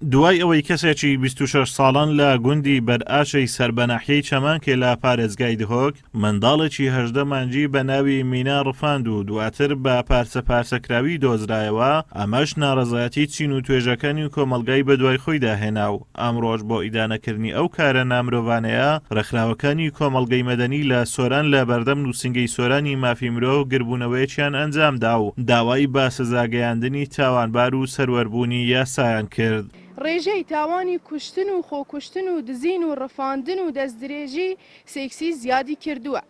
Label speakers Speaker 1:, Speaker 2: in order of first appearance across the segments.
Speaker 1: دوای ئەوەی کەسێکی 26 ساڵان لە گوندی بەرئاشەی سەربەناحیەی چەمانکێ لە پارێزگای دهۆک منداڵێکی 18 مانجی بە ناوی مینا ڕفاند و دواتر بە پارچەکراوی دۆزرایەوە، ئەمەش ناڕەزایەتی چین و توێژەکانی و کۆمەلگای بەدوای خۆی داهێنا و ئەمڕۆژ بۆ ئیدانەکردنی ئەو کارە نامرۆڤانەیە ڕێکخراوەکانی کۆمەلگەی مەدەنی لە سۆران لە بەردەم نووسنگەی سۆرانی مافی مرۆڤ گربوونەوەیەکیان ئەنجامدا و داوای بە سزاگەیاندنی تاوانبار و سەروەربوونی یاسایان کرد.
Speaker 2: ڕێژەی تاوانی کوشتن و خۆکوشتن و دزین و ڕفاندن و دەستدرێژی سێکسی زیادی کردووە.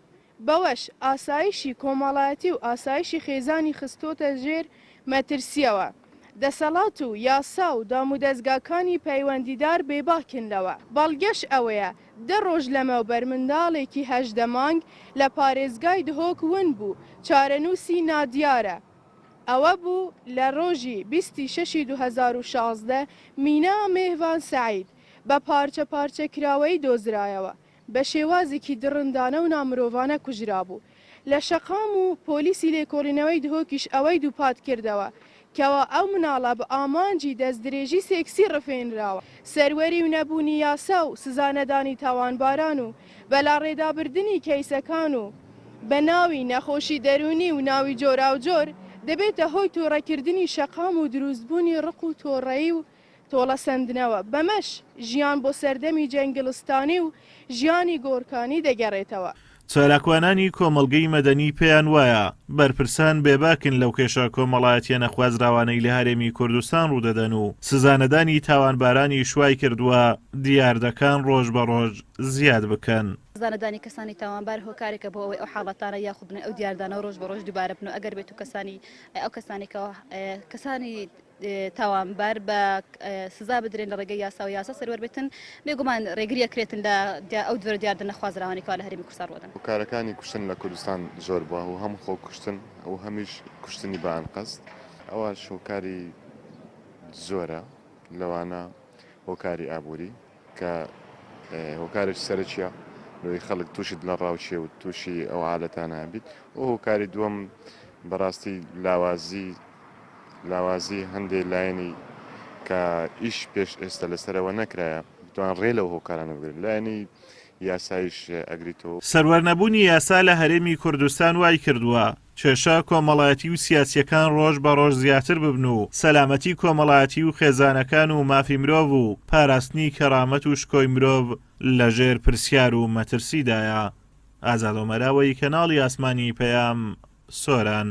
Speaker 2: بەوەش ئاسایشی کۆمەڵایەتی و ئاسایشی خێزانی خستۆتە ژێر مەترسیەوە. دەسەڵات و یاسا و دامودەستگاکانی پەیوەندیدار بێباکنەوە. بەڵگەش ئەوەیە 10 ڕۆژ لەمەوبەر منداڵێکی 18 مانگ لە پارێزگای دهۆک ون بوو، چارەنووسی نادیارە. ئەوە بوو لە ڕۆژی 26 2016 مینا مێهوان سعید بە پارچەکراوەی دۆزرایەوە، بە شێوازێکی دڕندانە و نامرۆڤانە کوژرا بوو. لە شەقام و پۆلیسی لێکۆڵینەوەی دهۆکیش ئەوەی دووپات کردەوە کەوا ئەو مناڵە بە ئامانجی دەستدرێژی سێکسی ڕفێنراوە، سەروەری و نەبوونی یاسا و سزانەدانی تاوانباران و بەلاڕێدابردنی کەیسەکان و بە ناوی نەخۆشی دەرونی و ناوی جۆرا و جۆر دەبێتە هۆی تۆڕەکردنی شەقام و دروستبوونی ڕق و تۆڕەیی و تۆڵە سندنەوە. بەمەش ژیان بۆ سەردەمی جەنگلستانی و ژیانی گۆرکانی دەگەڕێتەوە.
Speaker 1: چالاکوانانی کۆمەلگەی مەدەنی پێیان وایە بەرپرسان بێباکن لەو کێشە کۆمەڵایەتیە نەخوازراوانەی لە هەرێمی کوردستان ڕوودەدەن و سزانەدانی تاوانبارانی شوای کردووە دیاردەکان ڕۆژ بە ڕۆژ زیاد بکەن.
Speaker 3: زانەدانی کەسانی تاوانبار هۆکارێکە بۆ ئەوەی ئەو حاڵەتانە یاخودن ئەو دیاردانە ڕۆژ بە ڕۆژ دووبارە بن و ئەگەر بێت و کەسانی تاوانبار بە سزا بدرێن لە ڕێگەی یاسا و یاسا سەروەربێتن بێگومان ڕێگریە کرێتن لە ئەو دوور دیاردە نەخوازراوانێکەوە لە هەرێمی کوردستان ڕۆدەن.
Speaker 4: هۆکارەکانی کوشتن لە کوردستان زۆر بووە و هەموو خۆ کوشتن ئەو هەمیش کوشتنی بەئان قەست، ئەوە هۆکاری زۆرە لەوانە هۆکاری ئابووری کە هۆکارێک سەرچیە لۆی خەڵک تووشت لە ڕاوچێ و تووشی ئەو حالەتانە بیت و هۆکاری دووەم بەڕاستی لاوازی هەندێک لایەنی کە ئیش پێش ئێستا لەسەرەوە نەکرایە بتوان ڕێ لەو هۆکارانە بگرن لایەنی یاسایش ئەگریتەوە.
Speaker 1: سەروەرنەبوونی یاسا لە هەرێمی کوردستان وای کردووە کێشە کۆمەڵایەتی و سیاسیەکان ڕۆژ بە ڕۆژ زیاتر ببن و سەلامەتی کۆمەڵایەتی و خێزانەکان و مافی مرۆڤ و پاراستنی کەرامەت و شکۆی مرۆڤ لەژێر پرسیار و مەترسیدایە. ئازاد ئۆمەراوی کەناڵی ئاسمانی پەیام، سۆران.